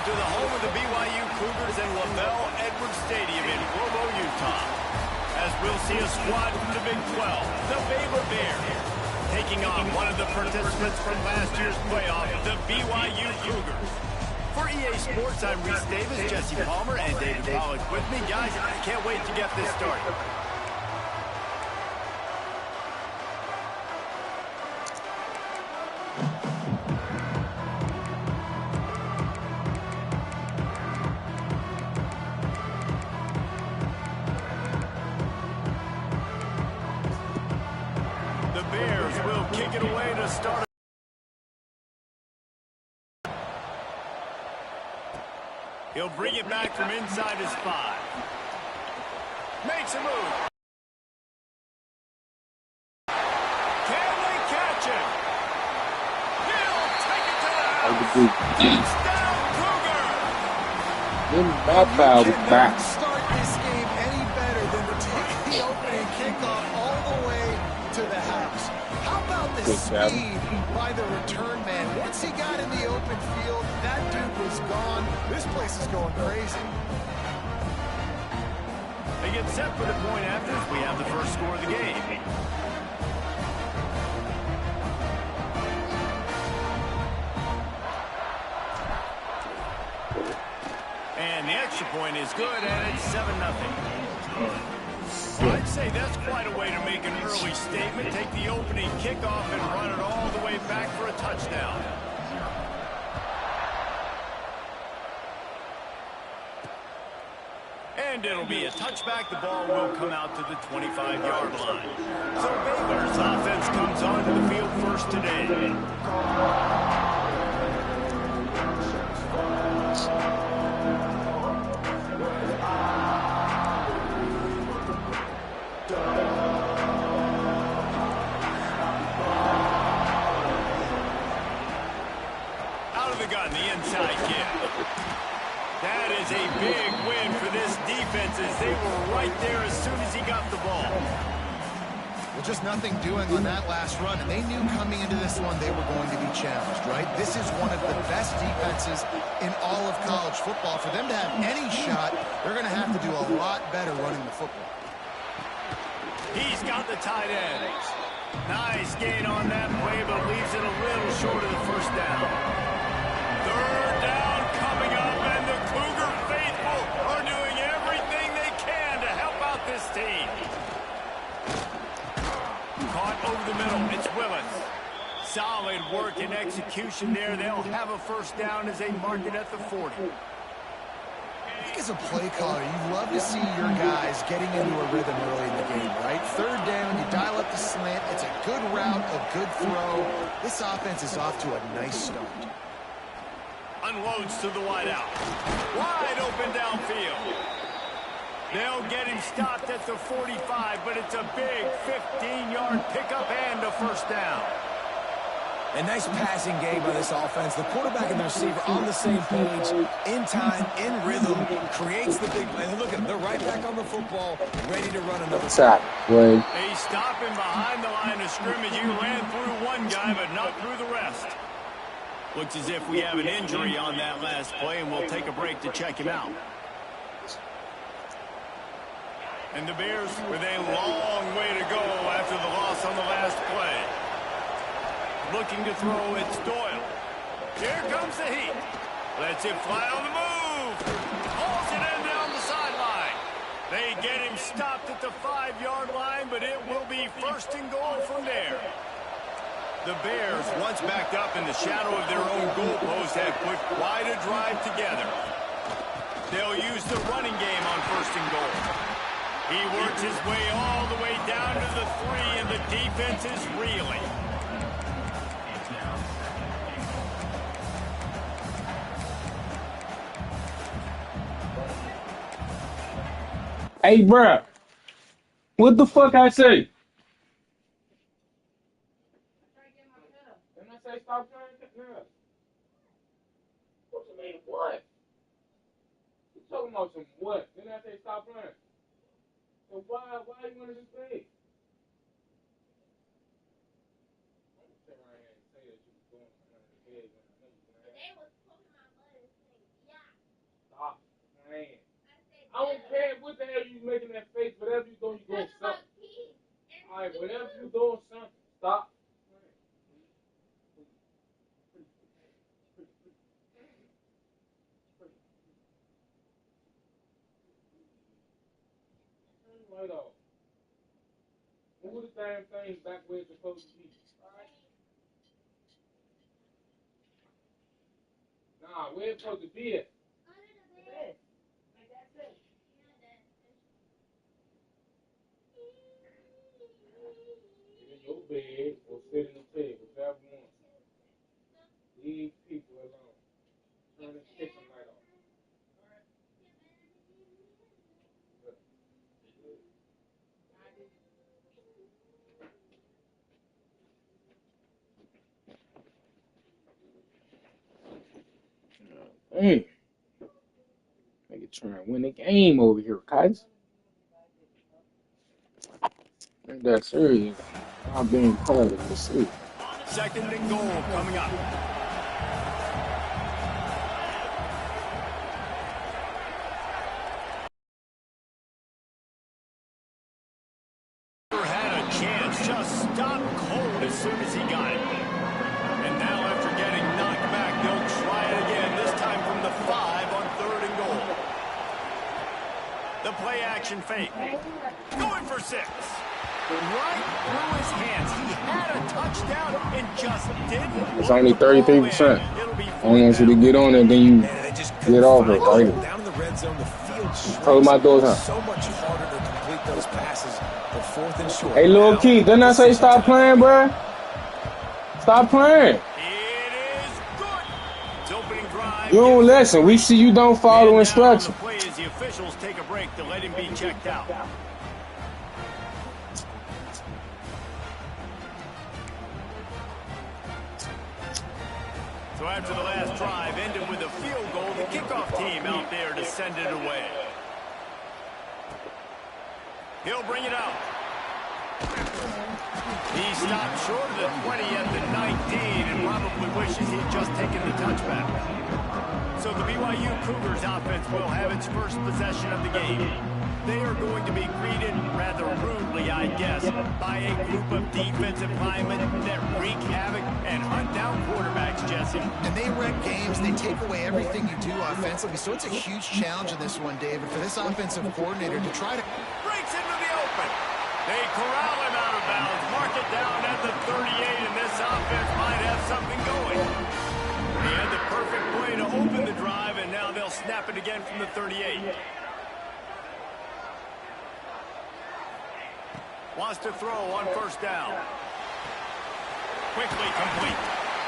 to the home of the BYU Cougars in LaBelle Edwards Stadium in Provo, Utah. As we'll see a squad from the Big 12, the Baylor Bears, taking on one of the participants from last year's playoff, the BYU Cougars. For EA Sports, I'm Reese Davis, Jesse Palmer, and David Pollack with me. Guys, I can't wait to get this started. The Bears will kick it away to start. He'll bring it back from inside his 5. Makes a move. Can they catch it? He'll take it to the house. Touchdown, Cougar. You cannot start this game any better than to take the opening kickoff all the way to the house. How about the speed by the return man? Once he got in the open field, that dude was gone. This place is going crazy. They get set for the point after as we have the first score of the game. And the extra point is good, and it's 7-0. Well, I'd say that's quite a way to make an early statement. Take the opening kickoff and run it all the way back for a touchdown. And it'll be a touchback. The ball will come out to the 25-yard line. So Baylor's offense comes onto the field first today. Out of the gun, the inside kick. That is a big win for this defense as they were right there as soon as he got the ball. Well, just nothing doing on that last run, and they knew coming into this one they were going to be challenged, right? This is one of the best defenses in all of college football. For them to have any shot, they're going to have to do a lot better running the football. He's got the tight end. Nice gain on that play, but leaves it a little short of the first down. Third down coming up, and the Cougar faithful are doing everything they can to help out this team. Caught over the middle. It's Willis. Solid work and execution there. They'll have a first down as they mark it at the 40. I think as a play caller, you love to see your guys getting into a rhythm early in the game, right? Third down, you dial up the slant. It's a good route, a good throw. This offense is off to a nice start. Unloads to the wideout. Wide open downfield. They'll get him stopped at the 45, but it's a big 15-yard pickup and a first down. A nice passing game by this offense. The quarterback and the receiver on the same page, in time, in rhythm, creates the big play. And look at them, they're right back on the football, ready to run another. They stop him behind the line of scrimmage. He ran through one guy, but not through the rest. Looks as if we have an injury on that last play, and we'll take a break to check him out. And the Bears with a long way to go after the loss on the last play. Looking to throw, it's Doyle. Here comes the heat. Lets it fly on the move. Hauls it in down the sideline. They get him stopped at the 5-yard line, but it will be first and goal from there. The Bears, once backed up in the shadow of their own goalpost, have put quite a drive together. They'll use the running game on first and goal. He works his way all the way down to the 3, and the defense is reeling. Hey, bruh. What the fuck I say? Didn't I say stop playing? What you mean, what? You talking about some what? Didn't I say stop playing? So why you want to just play? I'm gonna sit right here and say that you was going behind the head when I know you. Today was Pokemon Buttons thing. Yeah. Stop playing. I don't care what the hell you making that face. Whatever you doing, you doing something. All right, whatever you doing something, stop. Right off. Move the damn thing back where it's supposed to be. Nah, where it's supposed to be at. Get in your bed or sit in the table, whichever one. Leave people alone. Turn the kitchen light off. Hey, make it try and win the game over here, guys. Ain't that serious? I'm being part of the city. 2nd and goal coming up. Had a chance, just stopped cold as soon as he got it. And now after getting knocked back, they'll try it again, this time from the 5 on 3rd and goal. The play action fake. Going for 6. Right through his hands. He had a touchdown and just didn't. It's only 33%. I want you to get on it, then you get off it, right? Down in the red zone, the field Hold my doors up. so much harder to complete those passes. The 4th and short. Hey, Lil Keith, didn't I say stop playing, bro? Stop playing. It is good. It's opening drive. You don't listen. We see you don't follow instructions. The play as the officials take a break to let him be checked out. So after the last drive ended with a field goal, the kickoff team out there to send it away. He'll bring it out. He stopped short of the 20 at the 19 and probably wishes he'd just taken the touchback. So the BYU Cougars offense will have its first possession of the game. They are going to be greeted rather rudely, I guess, by a group of defensive linemen that wreak havoc and hunt down quarterbacks, Jesse. And they wreck games. They take away everything you do offensively. So it's a huge challenge in this one, David, for this offensive coordinator to try to... Breaks into the open. They corral him out of bounds, mark it down at the 38, and this offense might have something going. They had the perfect play to open the drive, and now they'll snap it again from the 38. Wants to throw on 1st down. Quickly complete.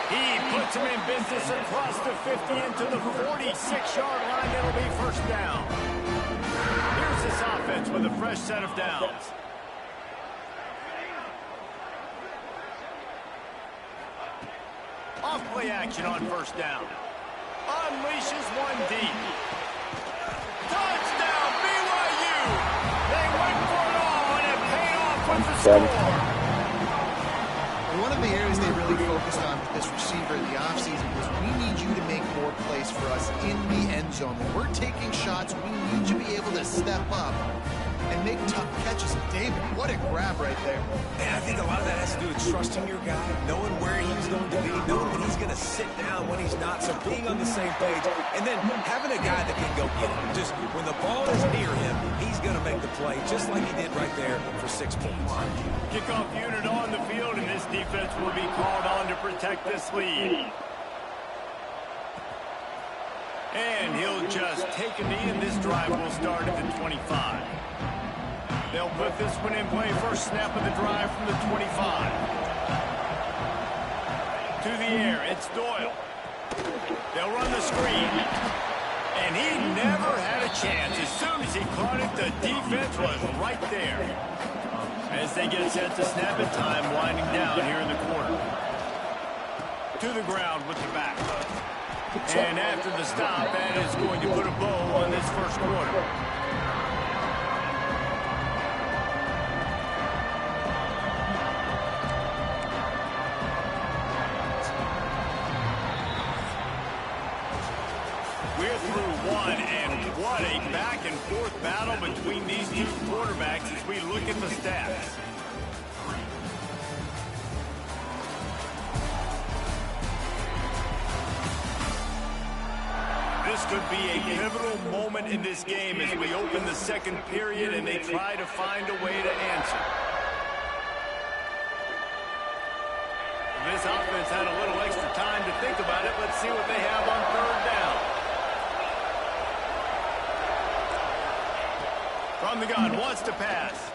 He puts him in business across the 50 into the 46-yard line. It'll be 1st down. Here's this offense with a fresh set of downs. Off play action on 1st down. Unleashes one deep. Touchdown, BYU! They went for it all, and it paid off with the score. One of the areas they really focused on with this receiver in the offseason was we need you to make more plays for us in the end zone. When we're taking shots, we need you to be able to step up and make tough catches. David, what a grab right there. And I think a lot of that has to do with trusting your guy, knowing where he's going to be, knowing when he's going to sit down, when he's not, so being on the same page, and then having a guy that can go get it. Just when the ball is near him, he's going to make the play, just like he did right there for 6 points. Kickoff unit on the field, and this defense will be called on to protect this lead. And he'll just take a knee, and this drive will start at the 25. They'll put this one in play. First snap of the drive from the 25. To the air, it's Doyle. They'll run the screen. And he never had a chance. As soon as he caught it, the defense was right there. As they get set to snap it, time winding down here in the corner. To the ground with the back. And after the stop, that is going to put a bow on this 1st quarter. We're through one, and what a back-and-forth battle between these two quarterbacks as we look at the stats. This could be a pivotal moment in this game as we open the second period and they try to find a way to answer. This offense had a little extra time to think about it. Let's see what they have on third down. From the gun, wants to pass.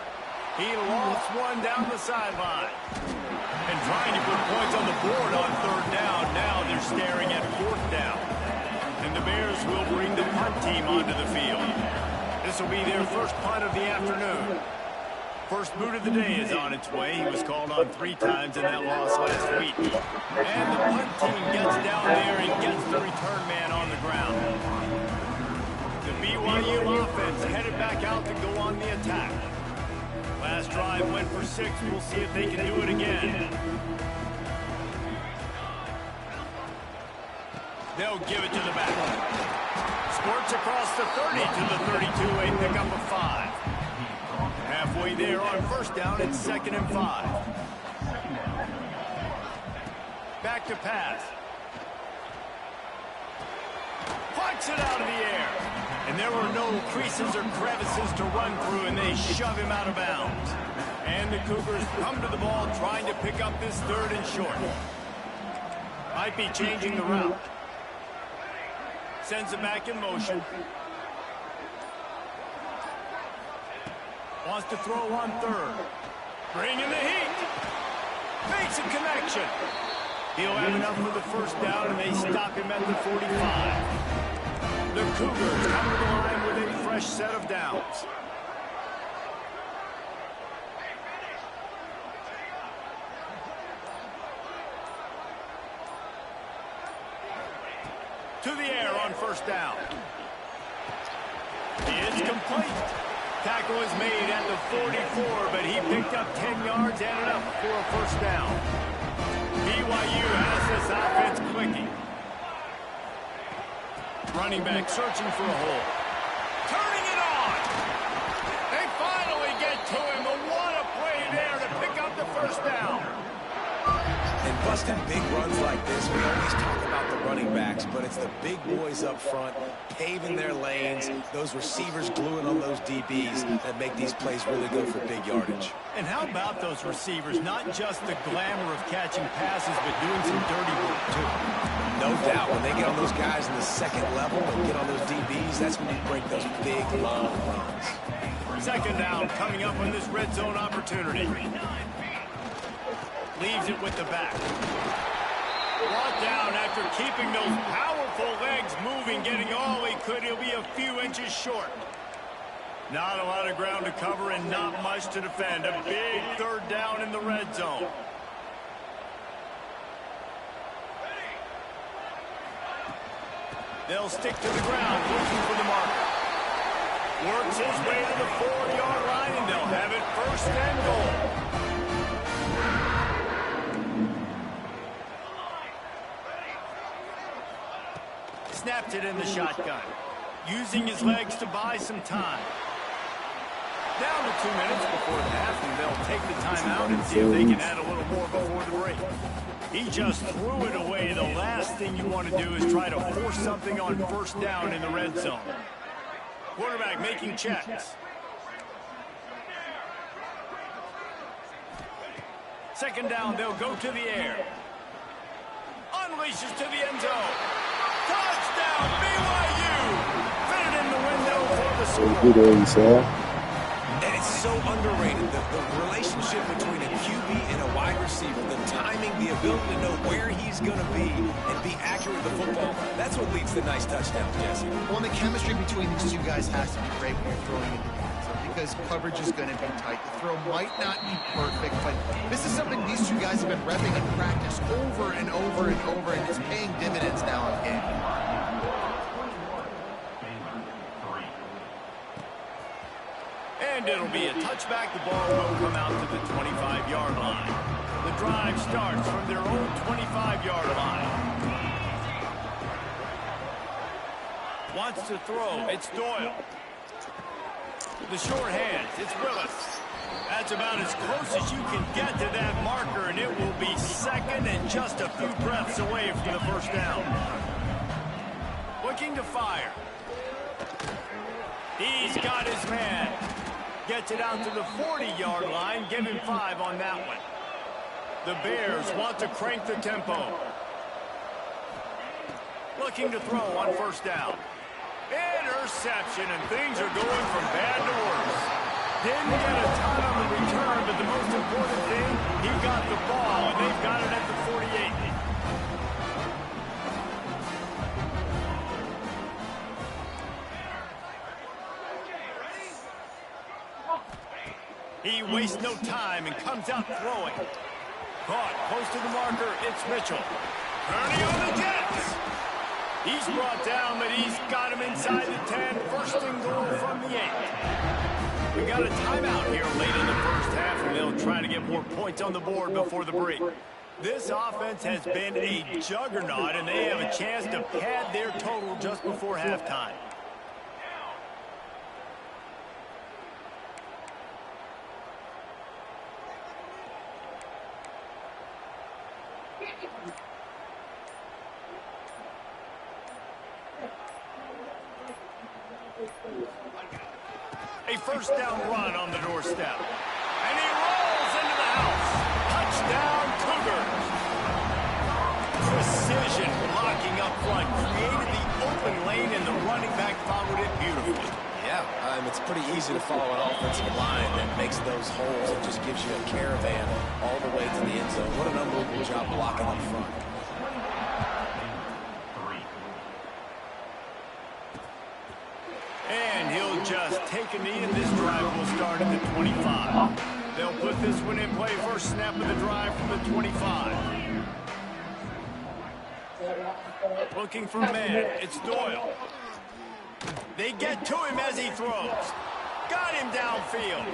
He lost one down the sideline. And trying to put points on the board on third down. Now they're staring at fourth down. And the Bears will bring the punt team onto the field. This will be their first punt of the afternoon. First boot of the day is on its way. He was called on 3 times in that loss last week. And the punt team gets down there and gets the return man on the ground. The BYU offense headed back out to go on the attack. Last drive went for 6. We'll see if they can do it again. They'll give it to the back. Squirts across the 30 to the 32. A pickup of 5. Halfway there on first down, it's 2nd and 5. Back to pass. Punts it out of the air. And there were no creases or crevices to run through, and they shove him out of bounds. And the Cougars come to the ball trying to pick up this 3rd and short. Might be changing the route. Sends it back in motion. Wants to throw on 3rd. Bringing the heat. Makes a connection. He'll have enough for the first down, and they stop him at the 45. The Cougars come to the line with a fresh set of downs. To the air on first down. It's complete. Tackle is made at the 44, but he picked up 10 yards and enough for a first down. BYU has this offense clicking. Running back searching for a hole. Turning it on. They finally get to him, but what a play there to pick up the first down. And busting big runs like this, we always talk about the running backs, but it's the big boys up front, paving their lanes, those receivers gluing on those DBs that make these plays really go for big yardage. And how about those receivers? Not just the glamour of catching passes, but doing some dirty work, too. No doubt. When they get on those guys in the second level and get on those DBs, that's when you break those big, long runs. 2nd down coming up on this red zone opportunity. Leaves it with the back. Brought down after keeping those powerful legs moving, getting all he could. He'll be a few inches short. Not a lot of ground to cover and not much to defend. A big 3rd down in the red zone. They'll stick to the ground, looking for the marker. Works his way to the 4-yard line, and they'll have it 1st and goal. Snapped it in the shotgun, using his legs to buy some time. Down to 2 minutes before the half, and they'll take the timeout and see if they can add a little more before the break. He just threw it away. The last thing you want to do is try to force something on first down in the red zone. Quarterback making checks. 2nd down, they'll go to the air. Unleashes to the end zone. Touchdown, BYU! Fit it in the window for the score. And it's so underrated, the relationship between a QB and a wide receiver, the timing, the ability to know where he's going to be and be accurate with the football, that's what leads to nice touchdowns, Jesse. Well, the chemistry between these 2 guys has to be great when you're throwing into the end zone because coverage is going to be tight. The throw might not be perfect, but this is something these 2 guys have been repping in practice over and over and over, and it's paying dividends now in game. And it'll be a touchback. The ball will come out to the 25-yard line. The drive starts from their own 25-yard line. Wants to throw. It's Doyle. The short hands. It's Willis. That's about as close as you can get to that marker, and it will be second and just a few breaths away from the first down. Looking to fire. He's got his man. Gets it out to the 40-yard line. Give him 5 on that one. The Bears want to crank the tempo. Looking to throw on first down. Interception, and things are going from bad to worse. Didn't get a ton on the return, but the most important thing, he got the ball, and they've got it at the 48. He wastes no time and comes out throwing. Caught close to the marker. It's Mitchell. Turning on the Jets. He's brought down, but he's got him inside the 10. First and goal from the 8. We got a timeout here late in the first half, and they'll try to get more points on the board before the break. This offense has been a juggernaut, and they have a chance to pad their total just before halftime. A first down run on the doorstep. And he rolls into the house. Touchdown, Cougars. Precision blocking up front. Created the open lane, and the running back followed it beautifully. Yeah, it's pretty easy to follow an offensive line that makes those holes and just gives you a caravan all the way to the end zone. What an unbelievable job blocking up front. And he'll just take a knee, and this drive will start at the 25. They'll put this one in play. First snap of the drive from the 25. Looking for a man. It's Doyle. They get to him as he throws. Got him downfield.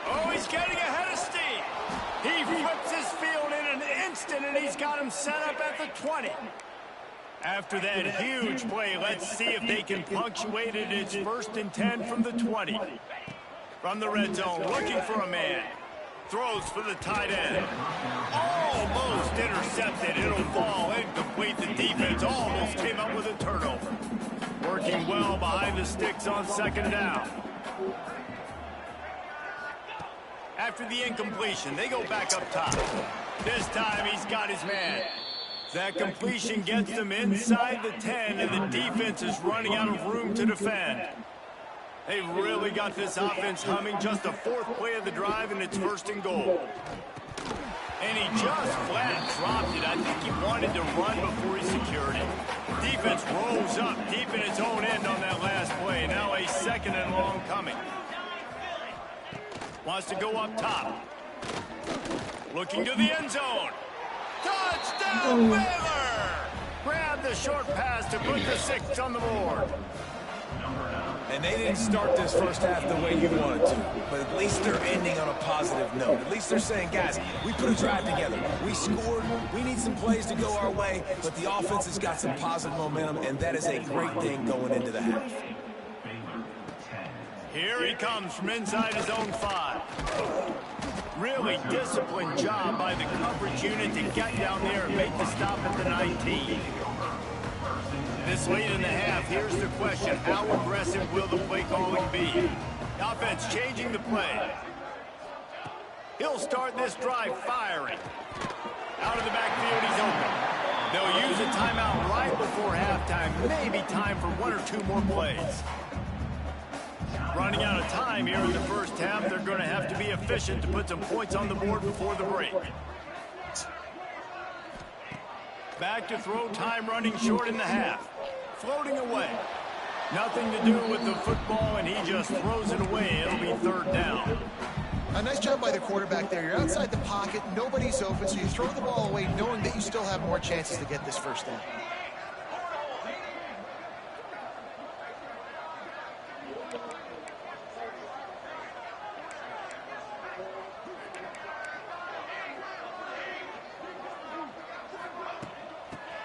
Oh, he's getting ahead of steam. He flips his field in an instant, and he's got him set up at the 20. After that huge play, let's see if they can punctuate it. It's 1st and 10 from the 20. From the red zone, looking for a man. Throws for the tight end. Almost intercepted. It'll fall incomplete. The defense almost came up with a turnover. Working well behind the sticks on second down. After the incompletion, they go back up top. This time he's got his man. That completion gets them inside the 10, and the defense is running out of room to defend. They really got this offense humming. Just the 4th play of the drive, and it's 1st and goal. And he just flat dropped it. I think he wanted to run before he secured it. Defense rose up deep in its own end on that last play. Now a 2nd and long coming. Wants to go up top. Looking to the end zone. Touchdown, Baylor! Grab the short pass to put the 6 on the board. And they didn't start this first half the way you wanted to, but at least they're ending on a positive note. At least they're saying, guys, we put a drive together. We scored. We need some plays to go our way, but the offense has got some positive momentum, and that is a great thing going into the half. Here he comes from inside his own 5. Really disciplined job by the coverage unit to get down there and make the stop at the 19. This late in the half, here's the question. How aggressive will the play calling be? Offense changing the play. He'll start this drive firing. Out of the backfield, he's open. They'll use a timeout right before halftime. Maybe time for 1 or 2 more plays. Running out of time here in the first half. They're going to have to be efficient to put some points on the board before the break. Back to throw, time running short in the half. Floating away. Nothing to do with the football, and he just throws it away. It'll be 3rd down. A nice job by the quarterback there. You're outside the pocket, nobody's open, so you throw the ball away knowing that you still have more chances to get this first down.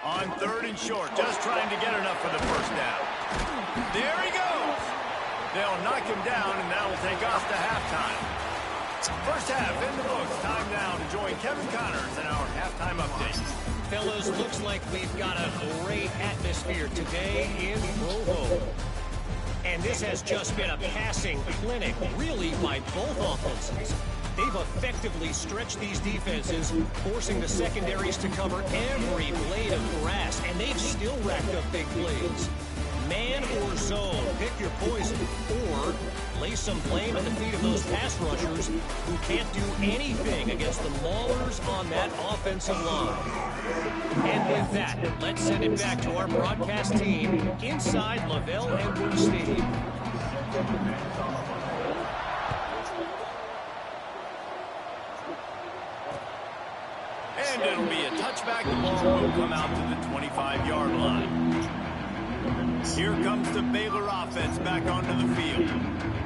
On 3rd and short, just trying to get enough for the first down. There he goes. They'll knock him down, and that will take us to halftime. First half in the books. Time now to join Kevin Connors in our halftime update. Fellas, looks like we've got a great atmosphere today in Provo. And this has just been a passing clinic, really, by both offenses. They've effectively stretched these defenses, forcing the secondaries to cover every blade of grass, and they've still racked up big plays. Man or zone, pick your poison, or lay some blame at the feet of those pass rushers who can't do anything against the maulers on that offensive line. And with that, let's send it back to our broadcast team inside Lavelle Edwards Stadium. And it'll be a touchback. The ball will come out to the 25-yard line. Here comes the Baylor offense back onto the field.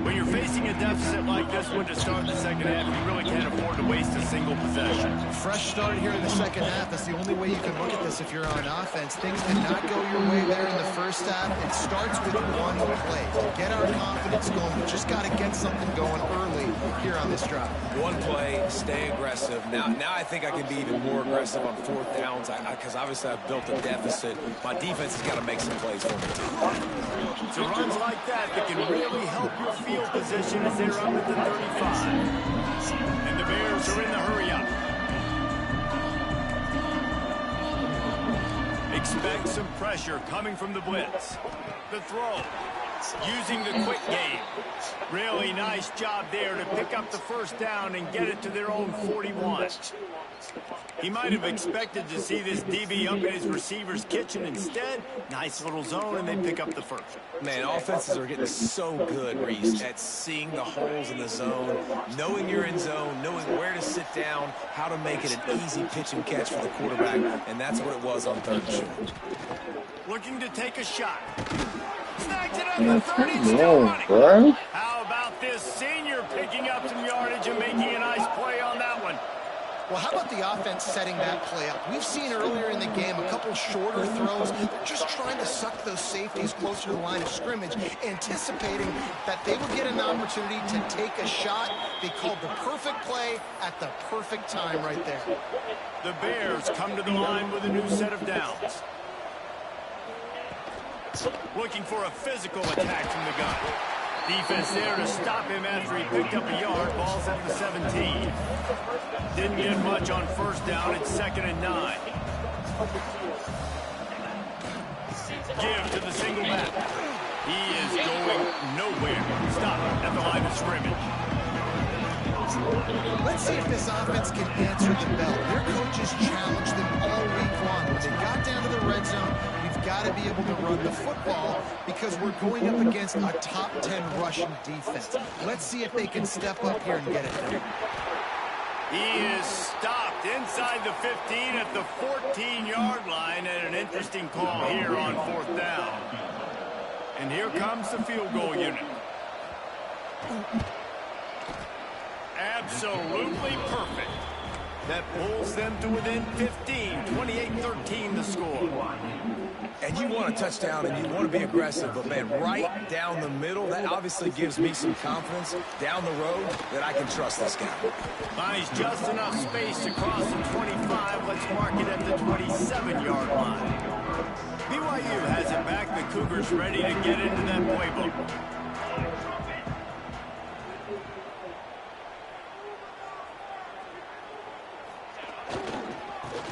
When you're facing a deficit like this one to start the second half, you really can't afford to waste a single possession. Fresh start here in the second half. That's the only way you can look at this if you're on offense. Things did not go your way there in the first half. It starts with one play. To get our confidence going, we just got to get something going early here on this drive. One play, stay aggressive. Now I think I can be even more aggressive on fourth downs because obviously I've built a deficit. My defense has got to make some plays for me. It's runs like that can really help your field position as they're up at the 35. And the Bears are in the hurry-up. Expect some pressure coming from the blitz. The throw. Using the quick game. Really nice job there to pick up the first down and get it to their own 41. He might have expected to see this DB up in his receiver's kitchen. Instead, nice little zone, and they pick up the first. Man, offenses are getting so good, Reese, at seeing the holes in the zone, knowing you're in zone, knowing where to sit down, how to make it an easy pitch and catch for the quarterback, and that's what it was on third and short. Looking to take a shot. Snags it up the 30, still running. Bro. How about this senior picking up some yardage and making a nice play on that one? Well, how about the offense setting that play up? We've seen earlier in the game a couple shorter throws. They're just trying to suck those safeties closer to the line of scrimmage, anticipating that they would get an opportunity to take a shot. They called the perfect play at the perfect time right there. The Bears come to the line with a new set of downs. Looking for a physical attack from the gun. Defense there to stop him after he picked up a yard. Ball's at the 17. Didn't get much on first down. It's 2nd and 9. Give to the single back. He is going nowhere. Stop at the line of scrimmage. Let's see if this offense can answer the bell. Their coaches challenged them all week long. When they got down to the red zone, we've got to be able to run the football because we're going up against a top 10 rushing defense. Let's see if they can step up here and get it done. He is stopped inside the 15 at the 14-yard line, and an interesting call here on 4th down. And here comes the field goal unit. Absolutely perfect. That pulls them to within 15, 28-13 the score. And you want a touchdown and you want to be aggressive, but man, right down the middle, that obviously gives me some confidence down the road that I can trust this guy. Finds just enough space to cross the 25. Let's mark it at the 27-yard line. BYU has it back. The Cougars ready to get into that playbook.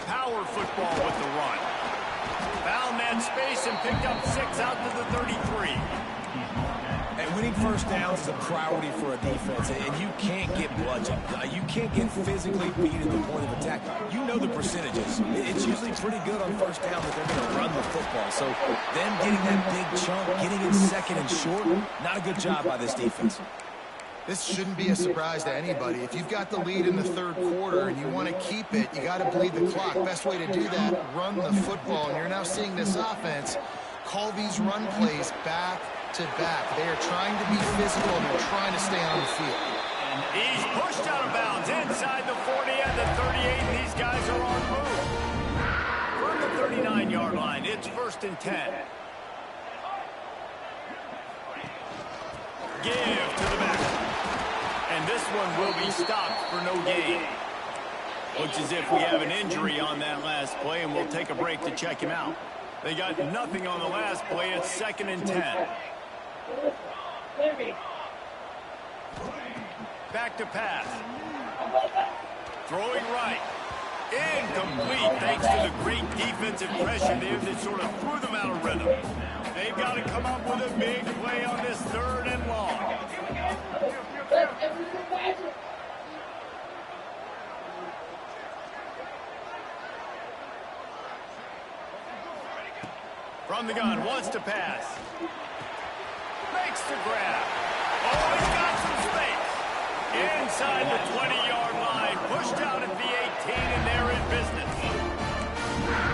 Power football with the run. Found that space and picked up 6 out to the 33. And winning first downs is a priority for a defense, and you can't get bludgeoned. You can't get physically beat at the point of attack. You know the percentages. It's usually pretty good on first down that they're going to run the football. So them getting that big chunk, getting it 2nd and short, not a good job by this defense. This shouldn't be a surprise to anybody. If you've got the lead in the 3rd quarter and you want to keep it, you got to bleed the clock. Best way to do that, run the football. And you're now seeing this offense call these run plays back to back. They are trying to be physical and they're trying to stay on the field. He's pushed out of bounds inside the 40 and the 38, and these guys are on move. From the 39-yard line, it's 1st and 10. Give to the back. And this one will be stopped for no gain. Looks as if we have an injury on that last play, and we'll take a break to check him out. They got nothing on the last play. It's 2nd and 10. Back to pass. Throwing right. Incomplete thanks to the great defensive pressure there that sort of threw them out of rhythm. They've got to come up with a big play on this 3rd and long. From the gun, wants to pass. Makes the grab. Oh, he's got some space. Inside the 20-yard line. Pushed out at the 18, and they're in business.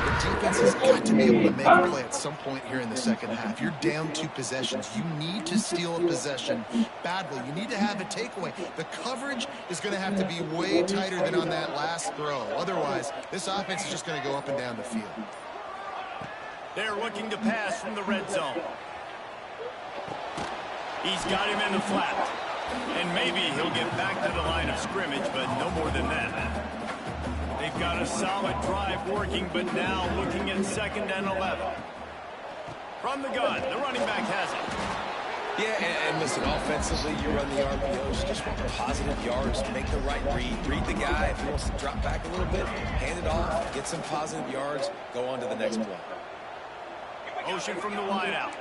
The defense has got to be able to make a play at some point here in the second half. You're down 2 possessions. You need to steal a possession badly. You need to have a takeaway. The coverage is going to have to be way tighter than on that last throw. Otherwise, this offense is just going to go up and down the field. They're looking to pass from the red zone. He's got him in the flat. And maybe he'll get back to the line of scrimmage, but no more than that. They've got a solid drive working, but now looking at 2nd and 11. From the gun, the running back has it. Yeah, and listen, offensively, you run the RPOs, just want positive yards, make the right read the guy. If he wants to drop back a little bit, hand it off, get some positive yards, go on to the next play. Motion from the wide out.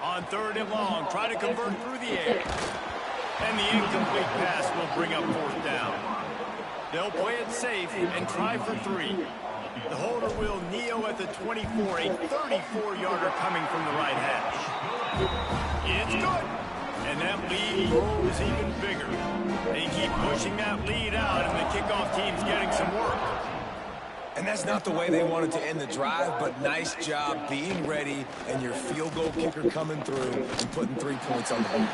On 3rd and long, try to convert through the air. And the incomplete pass will bring up 4th down. They'll play it safe and try for 3. The holder will kneel at the 24, a 34-yarder coming from the right hash. It's good. And that lead grows even bigger. They keep pushing that lead out, and the kickoff team's getting some work. And that's not the way they wanted to end the drive, but nice job being ready and your field goal kicker coming through and putting 3 points on the board.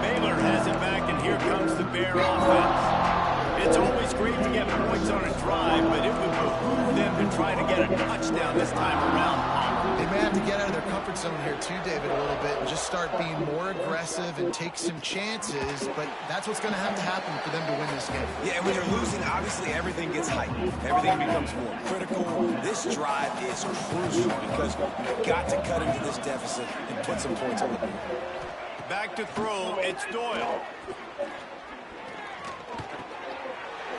Baylor has it back, and here comes the Bear offense. It's always great to get points on a drive, but it would behoove them to try to get a touchdown this time around. They may have to get out of their comfort zone here too, David, a little bit and just start being more aggressive and take some chances, but that's what's going to have to happen for them to win this game. Yeah, and when you're losing, obviously everything gets heightened. Everything becomes more critical. This drive is crucial because you've got to cut into this deficit and put some points on the board. Back to throw, it's Doyle.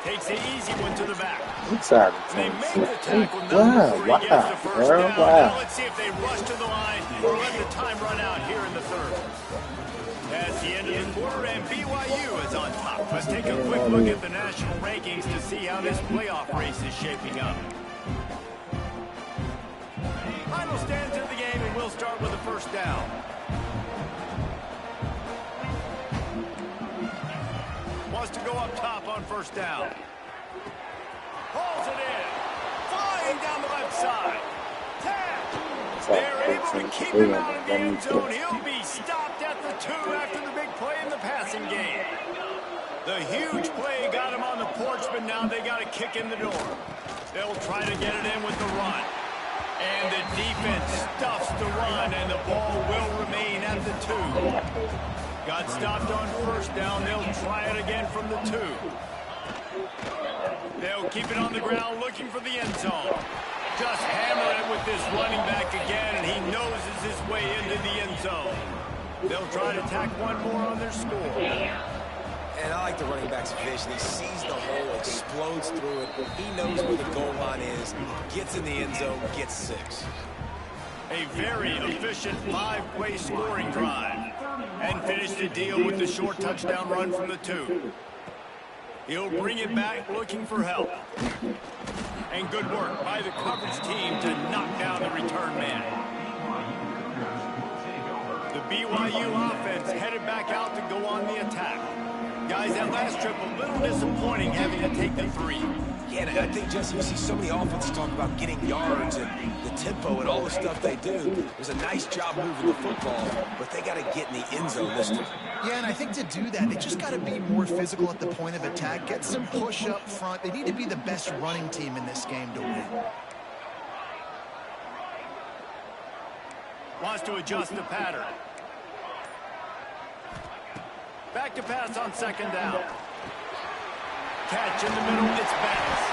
Takes the easy one to the back. They make the tackle now before he gets the first down. Now let's see if they rush to the line or let the time run out here in the 3rd. That's the end of the quarter, and BYU is on top. Let's take a quick look at the national rankings to see how this playoff race is shaping up. Final stands of the game, and we'll start with the 1st down. Wants to go up top on 1st down. Pulls it in. Flying down the left side. Tap. They're able to keep him out of the end zone. He'll be stopped at the 2 after the big play in the passing game. The huge play got him on the porch, but now they got to kick in the door. They'll try to get it in with the run. And the defense stuffs the run, and the ball will remain at the 2. Got stopped on 1st down. They'll try it again from the 2. They'll keep it on the ground looking for the end zone. Just hammer it with this running back again, and he noses his way into the end zone. They'll try to tack one more on their score. And I like the running back's vision. He sees the hole, explodes through it. He knows where the goal line is, gets in the end zone, gets 6. A very efficient 5-play scoring drive. And finished the deal with the short touchdown run from the 2. He'll bring it back looking for help. And good work by the coverage team to knock down the return man. The BYU offense headed back out to go on the attack. Guys, that last trip a little disappointing having to take the 3. again, I think, Jesse, you see so many offenses talk about getting yards and the tempo and all the stuff they do. It was a nice job moving the football, but they got to get in the end zone this time. Yeah, and I think to do that, they just got to be more physical at the point of attack, get some push up front. They need to be the best running team in this game to win. Wants to adjust the pattern. Back to pass on second down. Catch in the middle, it's Betts.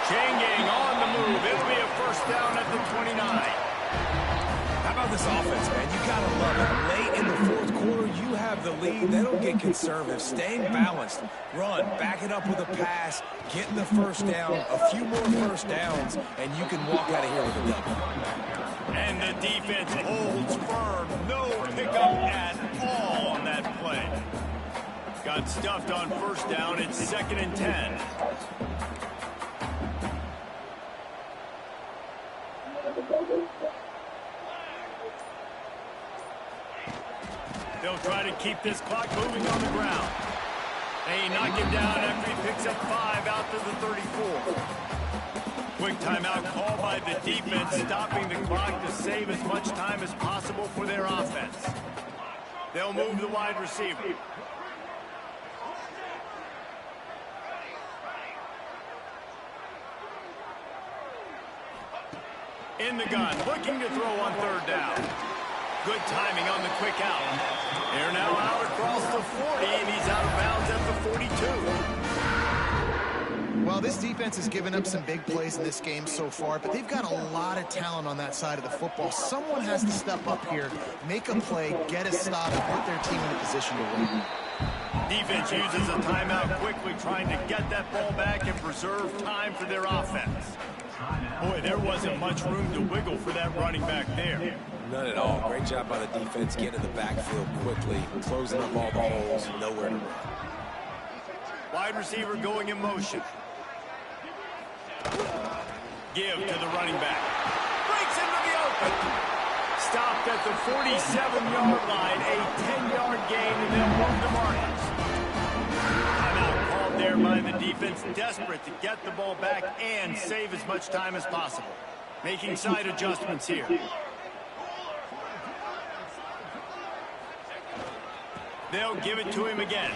Chain gang on the move. It'll be a first down at the 29. How about this offense, man? You got to love it. Late in the fourth quarter, you have the lead. They don't get conservative. Staying balanced. Run, back it up with a pass, getting the first down, a few more first downs, and you can walk out of here with a W. And the defense holds firm. No pickup at all on that play. Got stuffed on first down. It's 2nd and 10. They'll try to keep this clock moving on the ground. They knock him down after he picks up 5 out to the 34. Quick timeout called by the defense, stopping the clock to save as much time as possible for their offense. They'll move the wide receiver. In the gun, looking to throw on third down. Good timing on the quick out. They're now out across the 40, and he's out of bounds at the 42. Well, this defense has given up some big plays in this game so far, but they've got a lot of talent on that side of the football. Someone has to step up here, make a play, get a stop, and put their team in a position to win. Defense uses a timeout quickly, trying to get that ball back and preserve time for their offense. Boy, there wasn't much room to wiggle for that running back there. None at all. Great job by the defense getting in the backfield quickly, closing up all the holes, nowhere to run. Wide receiver going in motion. Give to the running back. Breaks into the open. Stopped at the 47-yard line. A 10-yard gain, and they'll move the markers. Timeout called there by the defense, desperate to get the ball back and save as much time as possible. Making side adjustments here. They'll give it to him again.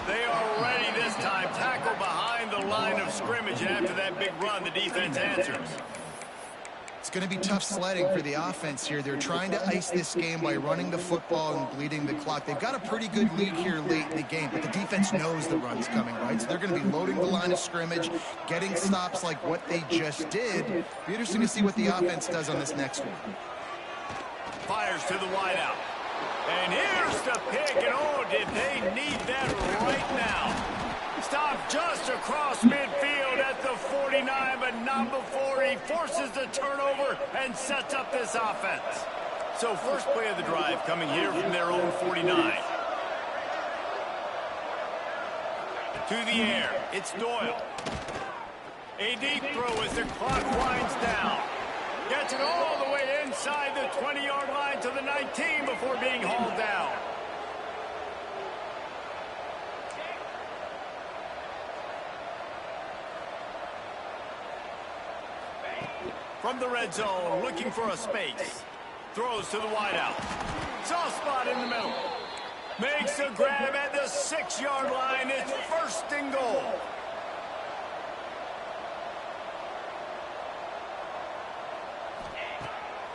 They are ready this time. Tackle behind the line of scrimmage. And after that big run, the defense answers. It's going to be tough sledding for the offense here. They're trying to ice this game by running the football and bleeding the clock. They've got a pretty good lead here late in the game, but the defense knows the run's coming, right? So they're going to be loading the line of scrimmage, getting stops like what they just did. Be interesting to see what the offense does on this next one. Fires to the wideout. And here's the pick, and oh, did they need that right now. Stop just across midfield at the 49, but not before he forces the turnover and sets up this offense. So first play of the drive coming here from their own 49. To the air, it's Doyle. A deep throw as the clock winds down. Gets it all the way inside the 20-yard line to the 19 before being hauled down. From the red zone, looking for a space. Throws to the wideout. Soft spot in the middle. Makes a grab at the 6-yard line. It's 1st and goal.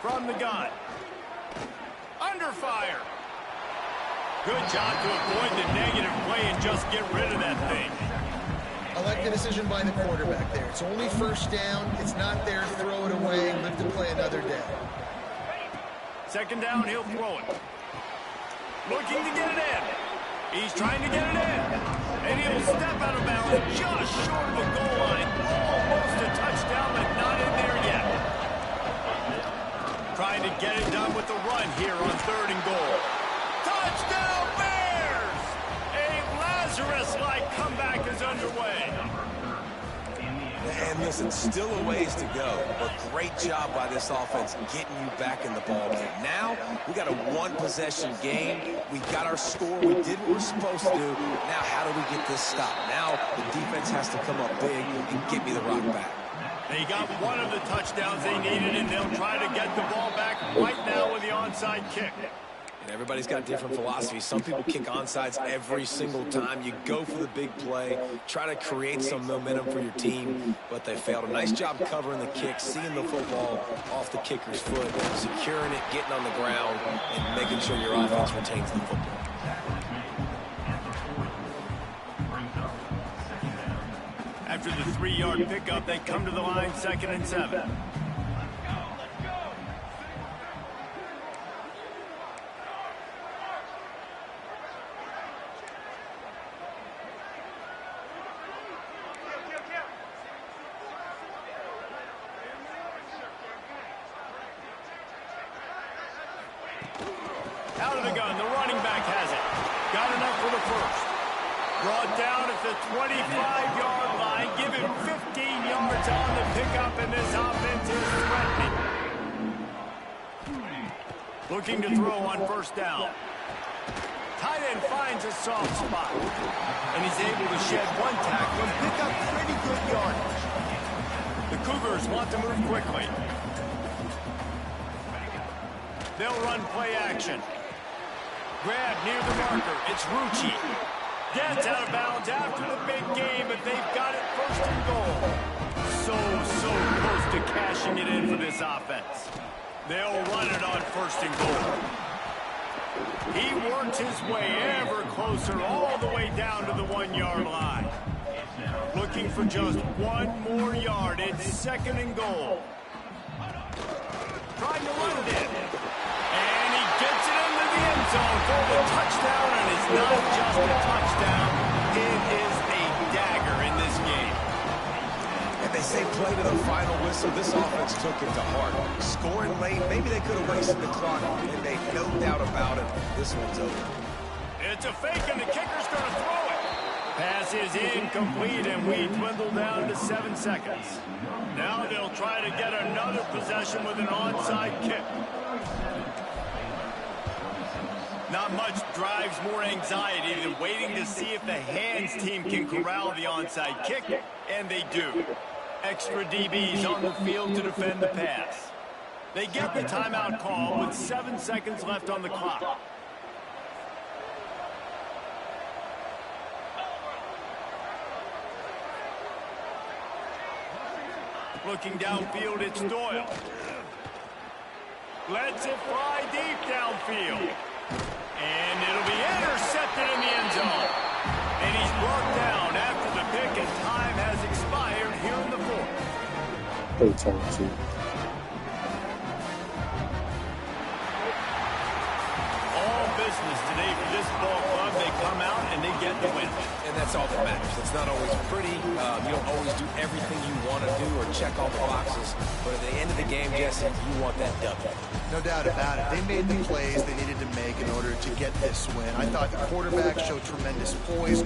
From the gun. Under fire. Good job to avoid the negative play and just get rid of that thing. I like the decision by the quarterback there. It's only 1st down. It's not there. Throw it away. Live to play another day. 2nd down, he'll throw it. Looking to get it in. He's trying to get it in. And he'll step out of bounds just short of the goal line. Almost a touchdown, but not in there yet. Trying to get it done with the run here on 3rd and goal. Touchdown Bears! A Lazarus-like comeback is underway. And listen, still a ways to go, but great job by this offense getting you back in the ball game. Now, we got a one-possession game. We got our score. We did what we're supposed to do. Now, how do we get this stopped? Now, the defense has to come up big and get me the rock back. They got one of the touchdowns they needed, and they'll try to get the ball back right now with the onside kick. And everybody's got different philosophies. Some people kick onside every single time. You go for the big play, try to create some momentum for your team, but they failed. A nice job covering the kick, seeing the football off the kicker's foot, securing it, getting on the ground, and making sure your offense retains the football. After the 3-yard pickup, they come to the line, 2nd and 7. Out of the gun, the running back has it. Got enough for the first. Brought down at the 25-yard line. Give him 15 yards on the pickup, and this offense is threatening. Looking to throw on 1st down. Tight end finds a soft spot. And he's able to shed one tackle and pick up pretty good yardage. The Cougars want to move quickly. They'll run play action. Grab near the marker. It's Rucci. Gets out of bounds after the big game, but they've got it 1st and goal. So close to cashing it in for this offense. They'll run it on 1st and goal. He works his way ever closer all the way down to the 1-yard line. Looking for just one more yard. It's 2nd and goal. Trying to run it in. And he gets it into the end zone for the touchdown, and it's not just a touchdown, it is a dagger in this game. And they say play to the final whistle. This offense took it to heart. Scoring late, maybe they could have wasted the clock. They made no doubt about it. This one's over. It's a fake, and the kicker's going to throw it. Pass is incomplete, and we dwindle down to 7 seconds. Now they'll try to get another possession with an onside kick. Not much drives more anxiety than waiting to see if the hands team can corral the onside kick, and they do. Extra DBs on the field to defend the pass. They get the timeout call with 7 seconds left on the clock. Looking downfield, it's Doyle. Lets it fly deep downfield. And it'll be intercepted in the end zone. And he's brought down after the pick, and time has expired here in the 4th. All business today for this ball club. They come out and they get the win. And that's all that matters. It's not always pretty. You don't always do everything you want to do or check all the boxes. But at the end of the game, Jesse, you want that W. No doubt about it. They made the plays they needed to make in order to get this win. I thought the quarterback showed tremendous poise.